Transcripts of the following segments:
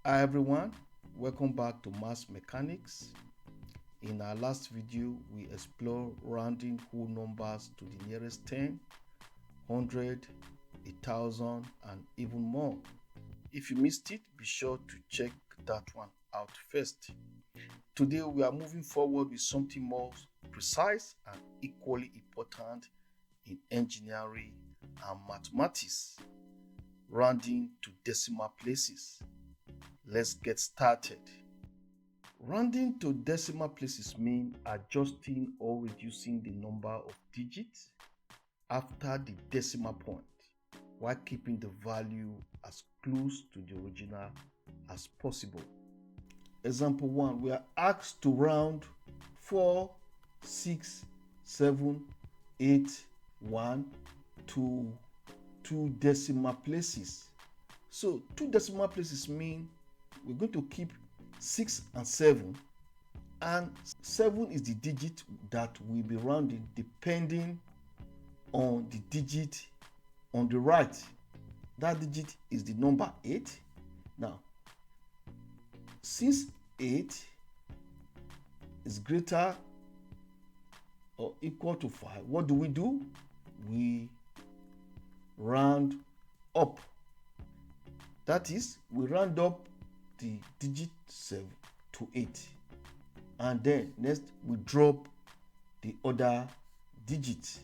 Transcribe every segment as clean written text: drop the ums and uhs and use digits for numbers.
Hi everyone, welcome back to Math Mechanics. In our last video, we explored rounding whole numbers to the nearest 10, 100, 1000, and even more. If you missed it, be sure to check that one out first. Today, we are moving forward with something more precise and equally important in engineering and mathematics, rounding to decimal places. Let's get started. Rounding to decimal places means adjusting or reducing the number of digits after the decimal point while keeping the value as close to the original as possible. Example 1, we are asked to round 4, 6, 7, 8, 1 to 2 decimal places. So 2 decimal places mean we're going to keep 6 and 7, and 7 is the digit that we'll be rounding depending on the digit on the right. That digit is the number 8. Now, since 8 is greater or equal to 5, what do? We round up. That is, we round up the digit 7 to 8, and then next we drop the other digits.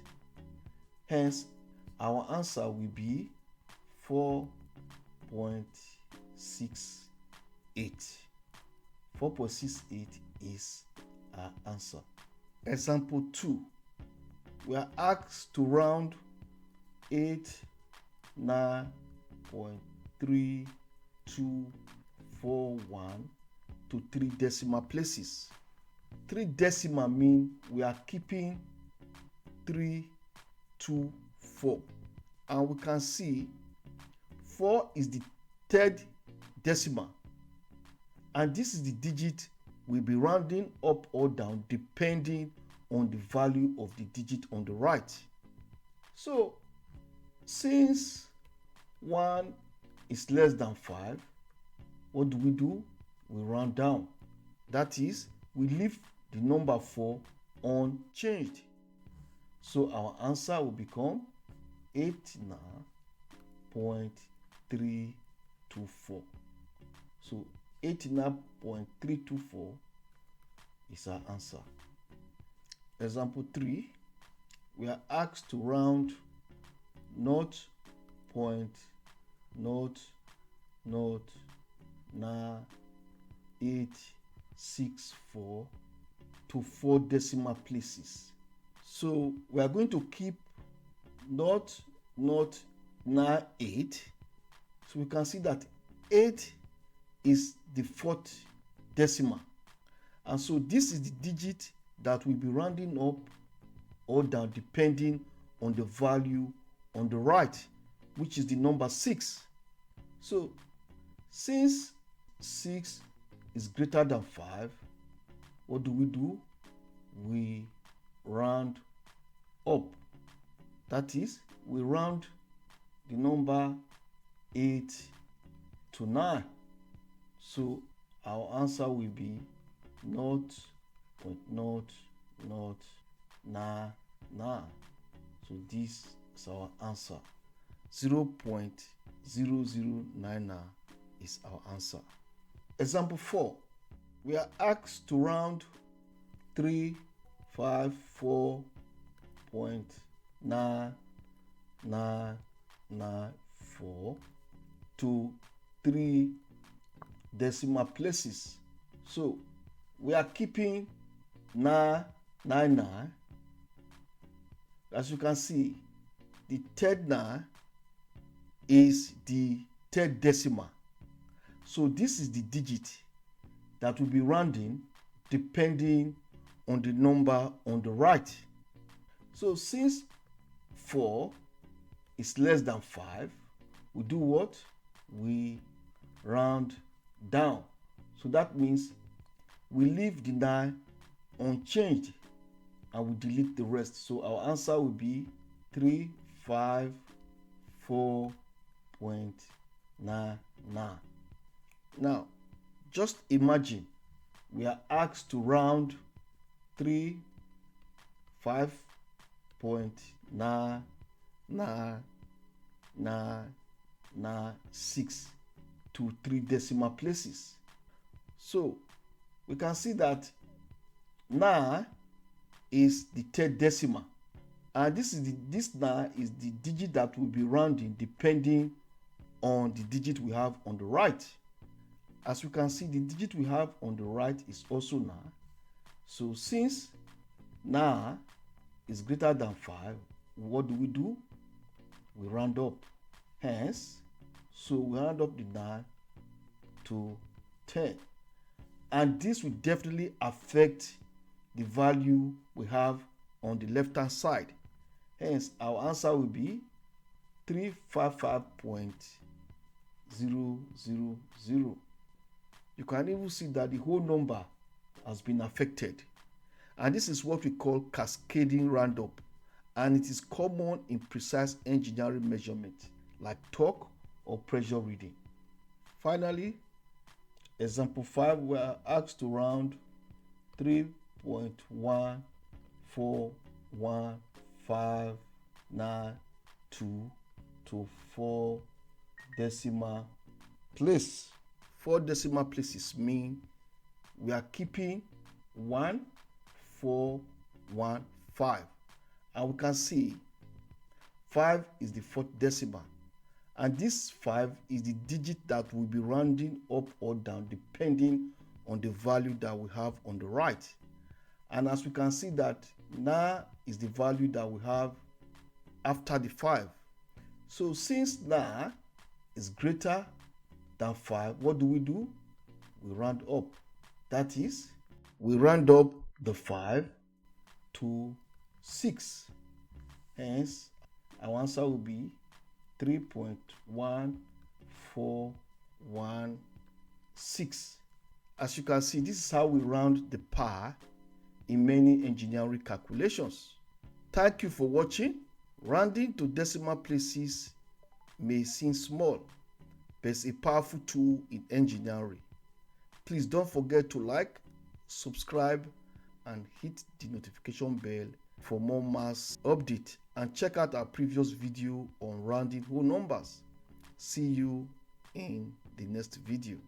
Hence our answer will be 4.68. 4.68 is our answer. Example 2, we are asked to round 89.3241 to 3 decimal places. 3 decimal mean we are keeping 3, 2, 4. And we can see 4 is the third decimal. And this is the digit we'll be rounding up or down depending on the value of the digit on the right. So, since 1 is less than 5, what do? We round down. That is, we leave the number 4 unchanged. So our answer will become 89.324. So 89.324 is our answer. Example 3, we are asked to round 0.00864 to 4 decimal places. So we are going to keep 0.098. So we can see that 8 is the fourth decimal. And so this is the digit that will be rounding up or down depending on the value on the right, which is the number 6. So since 6 is greater than 5, what do? We round up. That is, we round the number 8 to 9. So our answer will be 0.0099. So this is our answer. 0.0099 is our answer. Example 4, we are asked to round 354.9994 to 3 decimal places. So we are keeping 999. As you can see, the third 9 is the third decimal. So this is the digit that will be rounding depending on the number on the right. So since 4 is less than 5, we do what? We round down. So that means we leave the 9 unchanged and we delete the rest. So our answer will be 354.99. Now, just imagine we are asked to round 35.9996 to 3 decimal places. So we can see that 9 is the third decimal, and this now is the digit that will be rounding depending on the digit we have on the right. As you can see, the digit we have on the right is also 9. So since 9 is greater than 5, what do? We round up. Hence, so we round up the 9 to 10. And this will definitely affect the value we have on the left hand side. Hence, our answer will be 355.000. You can even see that the whole number has been affected. And this is what we call cascading roundup. And it is common in precise engineering measurement like torque or pressure reading. Finally, example 5, we are asked to round 3.14159 to 4 decimal place. 4 decimal places mean we are keeping 1415, and we can see 5 is the 4th decimal, and this 5 is the digit that will be rounding up or down depending on the value that we have on the right. And as we can see that 9 is the value that we have after the 5. So since 9 is greater than 5, what do? We round up. That is, we round up the 5 to 6. Hence, our answer will be 3.1416. As you can see, this is how we round the power in many engineering calculations. Thank you for watching. Rounding to decimal places may seem small, but it's a powerful tool in engineering. Please don't forget to like, subscribe, and hit the notification bell for more maths updates, and check out our previous video on rounding whole numbers. See you in the next video.